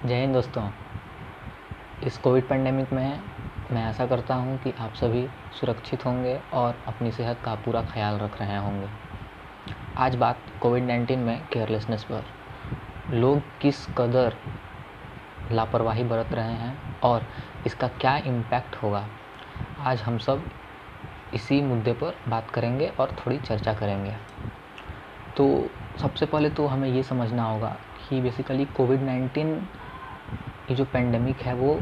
जय हिंद दोस्तों। इस कोविड पेंडेमिक में मैं आशा करता हूँ कि आप सभी सुरक्षित होंगे और अपनी सेहत का पूरा ख्याल रख रहे होंगे। आज बात कोविड-19 में केयरलेसनेस पर। लोग किस कदर लापरवाही बरत रहे हैं और इसका क्या इम्पैक्ट होगा, आज हम सब इसी मुद्दे पर बात करेंगे और थोड़ी चर्चा करेंगे। तो सबसे पहले तो हमें ये समझना होगा कि बेसिकली कोविड-19 ये जो पेंडेमिक है वो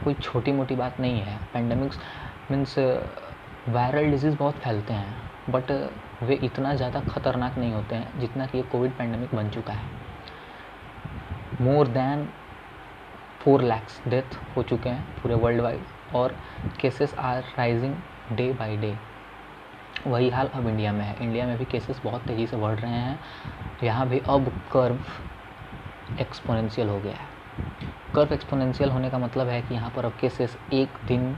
कोई छोटी मोटी बात नहीं है। पेंडेमिक्स मीन्स वायरल डिजीज़ बहुत फैलते हैं, बट वे इतना ज़्यादा ख़तरनाक नहीं होते हैं जितना कि ये कोविड पेंडेमिक बन चुका है। मोर दैन 4 लाख डेथ हो चुके हैं पूरे वर्ल्ड वाइड और cases are rising day by day. वही हाल अब इंडिया में है। इंडिया में भी केसेस बहुत तेज़ी से बढ़ रहे हैं। यहाँ भी अब कर्व एक्सपोनेंशियल हो गया है। कर्व एक्सपोनेंशियल होने का मतलब है कि यहाँ पर अब केसेस एक दिन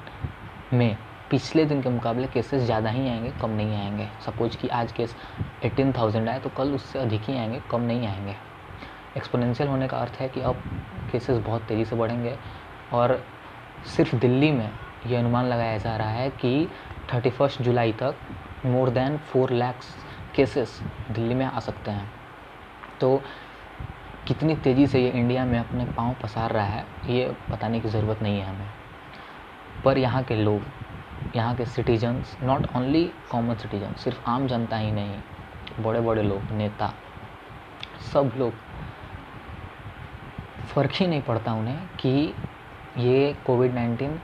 में पिछले दिन के मुकाबले केसेस ज़्यादा ही आएंगे, कम नहीं आएंगे। सपोज कि आज केस 18,000 आए तो कल उससे अधिक ही आएंगे, कम नहीं आएंगे। एक्सपोनेंशियल होने का अर्थ है कि अब केसेस बहुत तेज़ी से बढ़ेंगे और सिर्फ दिल्ली में ये अनुमान लगाया जा रहा है कि 31 जुलाई तक more than 4 lakh cases Delhi में आ सकते हैं। तो कितनी तेज़ी से ये इंडिया में अपने पाँव पसार रहा है ये बताने की ज़रूरत नहीं है हमें। पर यहाँ के लोग, यहाँ के citizens, not only common citizen, सिर्फ आम जनता ही नहीं, बड़े बड़े लोग, नेता, सब लोग, फ़र्क ही नहीं पड़ता उन्हें कि ये कोविड-19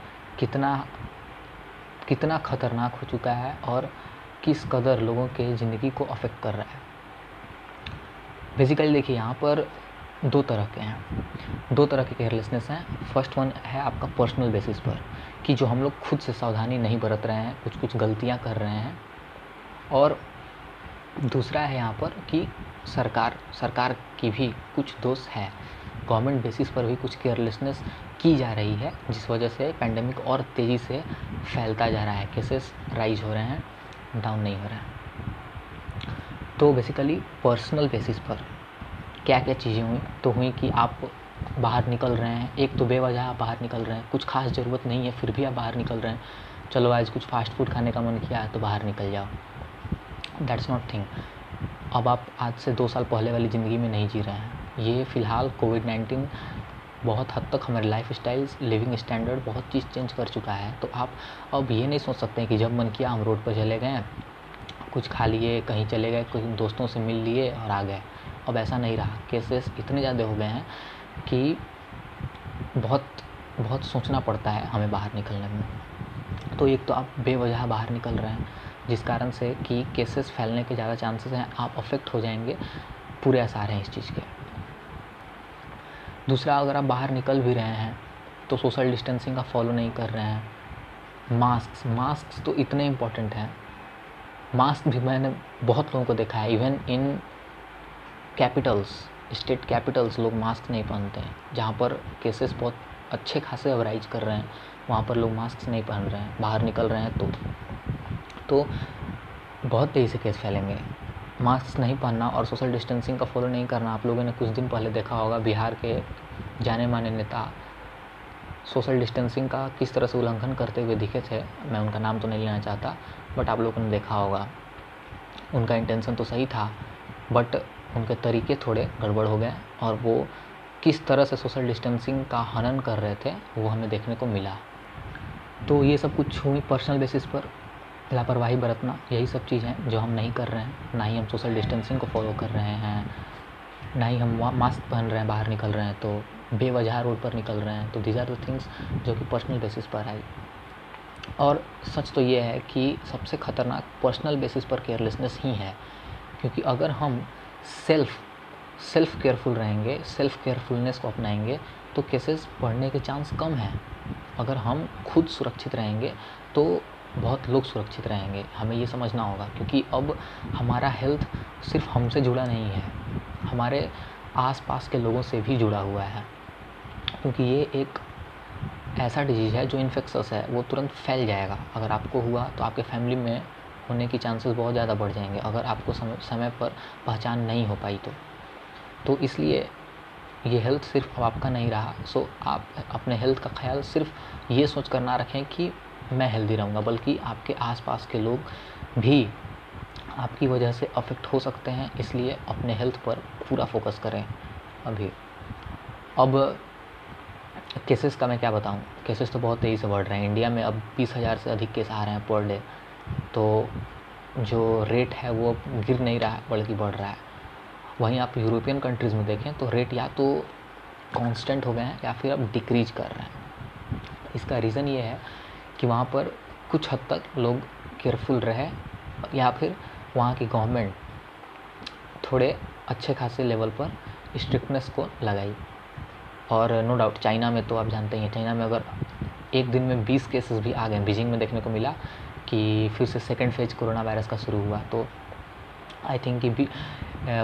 कितना ख़तरनाक हो चुका है और किस कदर लोगों के ज़िंदगी को अफेक्ट कर रहा है। बेसिकली देखिए, यहाँ पर दो तरह के केयरलेसनेस हैं। फर्स्ट वन है आपका पर्सनल बेसिस पर कि जो हम लोग खुद से सावधानी नहीं बरत रहे हैं, कुछ गलतियाँ कर रहे हैं। और दूसरा है यहाँ पर कि सरकार की भी कुछ दोष है। गवर्नमेंट बेसिस पर भी कुछ केयरलेसनेस की जा रही है, जिस वजह से पेंडेमिक और तेज़ी से फैलता जा रहा है। केसेस राइज हो रहे हैं, डाउन नहीं हो रहे हैं। तो बेसिकली पर्सनल बेसिस पर क्या क्या चीज़ें हुई, तो हुई कि आप बाहर निकल रहे हैं। एक तो बेवजह आप बाहर निकल रहे हैं, कुछ खास ज़रूरत नहीं है फिर भी आप बाहर निकल रहे हैं। चलो आज कुछ फास्ट फूड खाने का मन किया तो बाहर निकल जाओ, दैट्स नॉट थिंग। अब आप आज से 2 साल पहले वाली ज़िंदगी में नहीं जी रहे हैं। ये फ़िलहाल कोविड-19 बहुत हद तक हमारे लाइफ स्टाइल्स, लिविंग स्टैंडर्ड बहुत चीज़ चेंज कर चुका है। तो आप अब ये नहीं सोच सकते कि जब मन किया हम रोड पर चले गए, कुछ खा लिए, कहीं चले गए, कुछ दोस्तों से मिल लिए और आ गए। अब ऐसा नहीं रहा। केसेस इतने ज़्यादा हो गए हैं कि बहुत सोचना पड़ता है हमें बाहर निकलने में। तो एक तो आप बेवजह बाहर निकल रहे हैं, जिस कारण से कि केसेस फैलने के ज़्यादा चांसेस हैं, आप अफेक्ट हो जाएंगे, पूरे आसार हैं इस चीज़ के। दूसरा, अगर आप बाहर निकल भी रहे हैं तो सोशल डिस्टेंसिंग का फॉलो नहीं कर रहे हैं। मास्क तो इतने इम्पॉर्टेंट हैं। मास्क भी मैंने बहुत लोगों को देखा है, even in Capitals, state Capitals, लोग मास्क नहीं पहनते हैं। जहाँ पर केसेस बहुत अच्छे खासे अब राइज कर रहे हैं, वहाँ पर लोग मास्क नहीं पहन रहे हैं, बाहर निकल रहे हैं तो बहुत तेज़ी से केस फैलेंगे। मास्क नहीं पहनना और सोशल डिस्टेंसिंग का फॉलो नहीं करना, आप लोगों ने कुछ दिन पहले देखा होगा बिहार के जाने माने नेता सोशल डिस्टेंसिंग का किस तरह से उल्लंघन करते हुए दिखे थे। मैं उनका नाम तो नहीं लेना चाहता, बट आप लोगों ने देखा होगा। उनका इंटेंशन तो सही था, बट उनके तरीके थोड़े गड़बड़ हो गए और वो किस तरह से सोशल डिस्टेंसिंग का हनन कर रहे थे वो हमें देखने को मिला। तो ये सब कुछ हुई पर्सनल बेसिस पर लापरवाही बरतना, यही सब चीज़ हैं जो हम नहीं कर रहे हैं। ना ही हम सोशल डिस्टेंसिंग को फॉलो कर रहे हैं, ना ही हम मास्क पहन रहे हैं, बाहर निकल रहे हैं तो बेवजह रोड पर निकल रहे हैं। तो दीज आर द थिंग्स जो कि पर्सनल बेसिस पर है। और सच तो ये है कि सबसे ख़तरनाक पर्सनल बेसिस पर केयरलेसनेस ही है, क्योंकि अगर हम सेल्फ केयरफुल रहेंगे, सेल्फ केयरफुलनेस को अपनाएंगे तो केसेस बढ़ने के चांस कम हैं। अगर हम खुद सुरक्षित रहेंगे तो बहुत लोग सुरक्षित रहेंगे। हमें ये समझना होगा, क्योंकि अब हमारा हेल्थ सिर्फ हमसे जुड़ा नहीं है, हमारे आसपास के लोगों से भी जुड़ा हुआ है। क्योंकि ये एक ऐसा डिजीज़ है जो इन्फेक्शस है, वो तुरंत फैल जाएगा। अगर आपको हुआ तो आपके फैमिली में होने की चांसेस बहुत ज़्यादा बढ़ जाएंगे, अगर आपको समय पर पहचान नहीं हो पाई तो इसलिए ये हेल्थ सिर्फ अब आपका नहीं रहा, सो आप अपने हेल्थ का ख्याल सिर्फ ये सोच कर ना रखें कि मैं हेल्दी रहूँगा, बल्कि आपके आसपास के लोग भी आपकी वजह से अफेक्ट हो सकते हैं, इसलिए अपने हेल्थ पर पूरा फोकस करें अभी। अब केसेस का मैं क्या बताऊं, केसेस तो बहुत तेज़ी से बढ़ रहे हैं। इंडिया में अब 20,000 से अधिक केस आ रहे हैं पर डे, तो जो रेट है वो गिर नहीं रहा है बल्कि बढ़ रहा है। वहीं आप यूरोपियन कंट्रीज़ में देखें तो रेट या तो कांस्टेंट हो गए हैं या फिर अब डिक्रीज कर रहे हैं। इसका रीज़न ये है कि वहाँ पर कुछ हद तक लोग केयरफुल रहे या फिर वहाँ की गवर्नमेंट थोड़े अच्छे खासे लेवल पर स्ट्रिक्टनेस को लगाई। और नो डाउट चाइना में तो आप जानते ही हैं, चाइना में अगर एक दिन में 20 केसेस भी आ गए, बीजिंग में देखने को मिला कि फिर से सेकेंड फेज कोरोना वायरस का शुरू हुआ, तो आई थिंक कि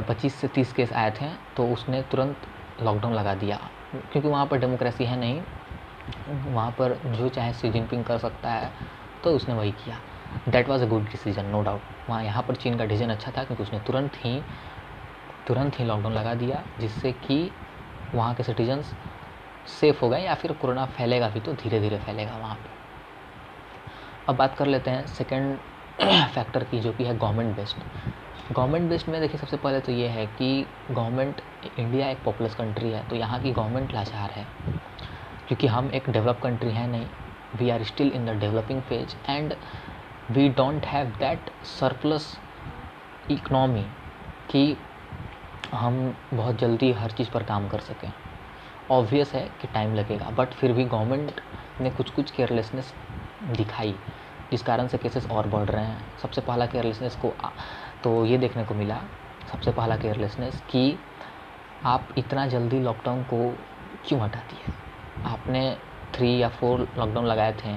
25 से 30 केस आए थे, तो उसने तुरंत लॉकडाउन लगा दिया, क्योंकि वहाँ पर डेमोक्रेसी है नहीं, वहाँ पर जो चाहे शी जिनपिंग कर सकता है, तो उसने वही किया। That was a good decision, no doubt. वहाँ यहाँ पर चीन का डिसीजन अच्छा था, क्योंकि उसने तुरंत ही लॉकडाउन लगा दिया, जिससे कि वहाँ के सिटीजन्स सेफ हो गए, या फिर कोरोना फैलेगा भी तो धीरे धीरे फैलेगा वहाँ पे। अब बात कर लेते हैं सेकेंड फैक्टर की, जो कि है गवर्नमेंट बेस्ड में। देखिए, सबसे पहले तो ये है कि गवर्नमेंट, इंडिया एक पॉपुलस कंट्री है, तो यहाँ की गवर्नमेंट लाचार है, क्योंकि हम एक डेवलप कंट्री है नहीं, we are still in the developing phase and we don't have that surplus economy कि हम बहुत जल्दी हर चीज़ पर काम कर सकें। ऑब्वियस है कि टाइम लगेगा, बट फिर भी गवर्नमेंट ने कुछ केयरलेसनेस दिखाई, जिस कारण से केसेस और बढ़ रहे हैं। सबसे पहला केयरलेसनेस को तो ये देखने को मिला, सबसे पहला केयरलेसनेस कि आप इतना जल्दी लॉकडाउन को क्यों हटा दिए। आपने 3 या 4 लॉकडाउन लगाए थे,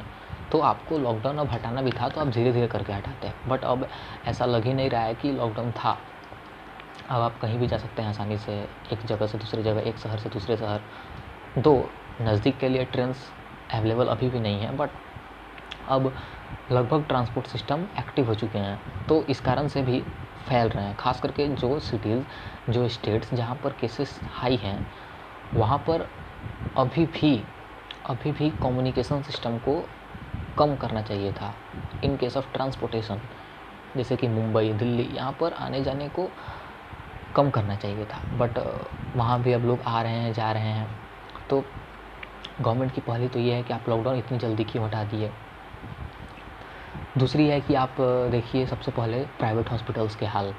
तो आपको लॉकडाउन अब हटाना भी था, तो आप धीरे धीरे करके हटाते हैं। बट अब ऐसा लग ही नहीं रहा है कि लॉकडाउन था। अब आप कहीं भी जा सकते हैं आसानी से, एक जगह से दूसरी जगह, एक शहर से दूसरे शहर। दो नज़दीक के लिए ट्रेन्स अवेलेबल अभी भी नहीं है, बट अब लगभग ट्रांसपोर्ट सिस्टम एक्टिव हो चुके हैं, तो इस कारण से भी फैल रहे हैं। खास करके जो सिटीज़, जो स्टेट्स जहाँ पर केसेस हाई हैं, वहाँ पर अभी भी कम्युनिकेशन सिस्टम को कम करना चाहिए था इन केस ऑफ ट्रांसपोर्टेशन। जैसे कि मुंबई, दिल्ली, यहाँ पर आने जाने को कम करना चाहिए था, बट वहाँ भी अब लोग आ रहे हैं, जा रहे हैं। तो गवर्नमेंट की पहली तो ये है कि आप लॉकडाउन इतनी जल्दी क्यों हटा दिए। दूसरी है कि आप देखिए सबसे पहले प्राइवेट हॉस्पिटल्स के हाल।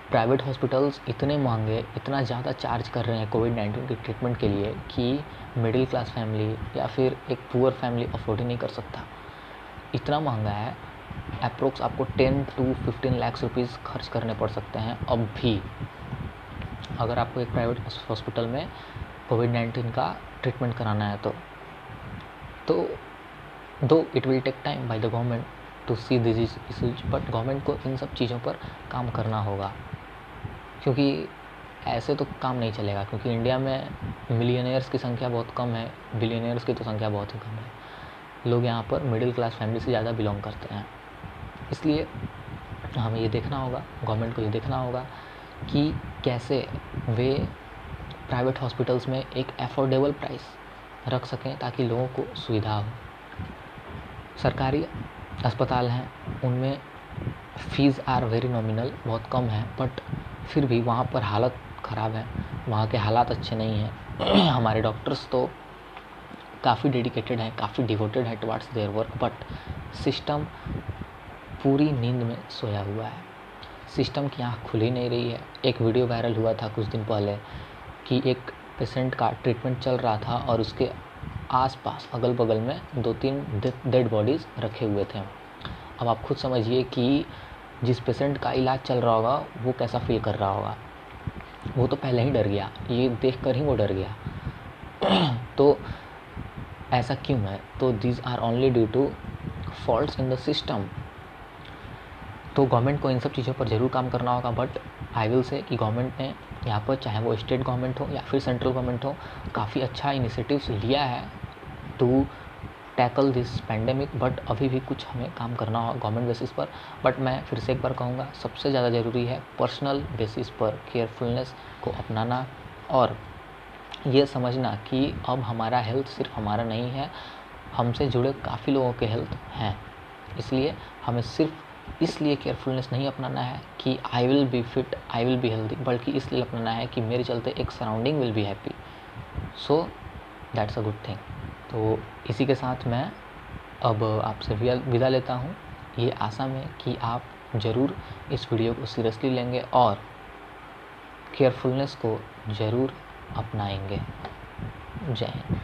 प्राइवेट हॉस्पिटल्स इतने महंगे, इतना ज़्यादा चार्ज कर रहे हैं कोविड-19 के ट्रीटमेंट के लिए कि मिडिल क्लास फैमिली या फिर एक पुअर फैमिली अफोर्ड ही नहीं कर सकता। इतना महंगा है, अप्रोक्स आपको 10 to 15 लाख रुपीज़ खर्च करने पड़ सकते हैं अब भी, अगर आपको एक प्राइवेट हॉस्पिटल में कोविड-19 का ट्रीटमेंट कराना है तो दो it will take time by the government to see this issues, but government को इन सब चीज़ों पर काम करना होगा, क्योंकि ऐसे तो काम नहीं चलेगा। क्योंकि इंडिया में मिलियनियर्स की संख्या बहुत कम है, बिलियनियर्स की तो संख्या बहुत ही कम है। लोग यहाँ पर मिडिल क्लास फैमिली से ज़्यादा बिलोंग करते हैं, इसलिए हमें ये देखना होगा, गवर्नमेंट को ये देखना होगा कि कैसे वे प्राइवेट हॉस्पिटल्स में एक अफोर्डेबल प्राइस रख सकें, ताकि लोगों को सुविधा हो। सरकारी अस्पताल हैं, उनमें फ़ीस आर वेरी नॉमिनल, बहुत कम है, बट फिर भी वहाँ पर हालत ख़राब है, वहाँ के हालात अच्छे नहीं हैं। हमारे डॉक्टर्स तो काफ़ी डेडिकेटेड हैं, काफ़ी डिवोटेड है towards their work, but system पूरी नींद में सोया हुआ है। सिस्टम की आँख खुल ही नहीं रही है। एक वीडियो वायरल हुआ था कुछ दिन पहले कि एक पेशेंट का ट्रीटमेंट चल रहा था और उसके आसपास अगल बगल में 2-3 डेड बॉडीज़ रखे हुए थे। अब आप खुद समझिए कि जिस पेशेंट का इलाज चल रहा होगा वो कैसा फील कर रहा होगा। वो तो पहले ही डर गया, ये देखकर ही वो डर गया। तो ऐसा क्यों है? तो these are only due to faults in the system. तो गवर्नमेंट को इन सब चीज़ों पर ज़रूर काम करना होगा, बट आई विल से कि गवर्नमेंट ने यहाँ पर, चाहे वो स्टेट गवर्नमेंट हो या फिर सेंट्रल गवर्नमेंट हो, काफ़ी अच्छा इनिशिएटिव्स लिया है to tackle this pandemic, but अभी भी कुछ हमें काम करना होगा गवर्नमेंट बेसिस पर। बट मैं फिर से एक बार कहूँगा, सबसे ज़्यादा ज़रूरी है पर्सनल बेसिस पर केयरफुलनेस को अपनाना और ये समझना कि अब हमारा हेल्थ सिर्फ हमारा नहीं है, हमसे जुड़े काफ़ी लोगों के हेल्थ हैं। इसलिए हमें सिर्फ इसलिए केयरफुलनेस नहीं अपनाना है कि I will be fit, I will be healthy, बल्कि इसलिए अपनाना है कि मेरे चलते एक surrounding will be happy. So that's a good thing. तो इसी के साथ मैं अब आपसे विदा लेता हूँ, ये आशा में कि आप ज़रूर इस वीडियो को सीरियसली लेंगे और केयरफुलनेस को ज़रूर अपनाएंगे। जय हिंद।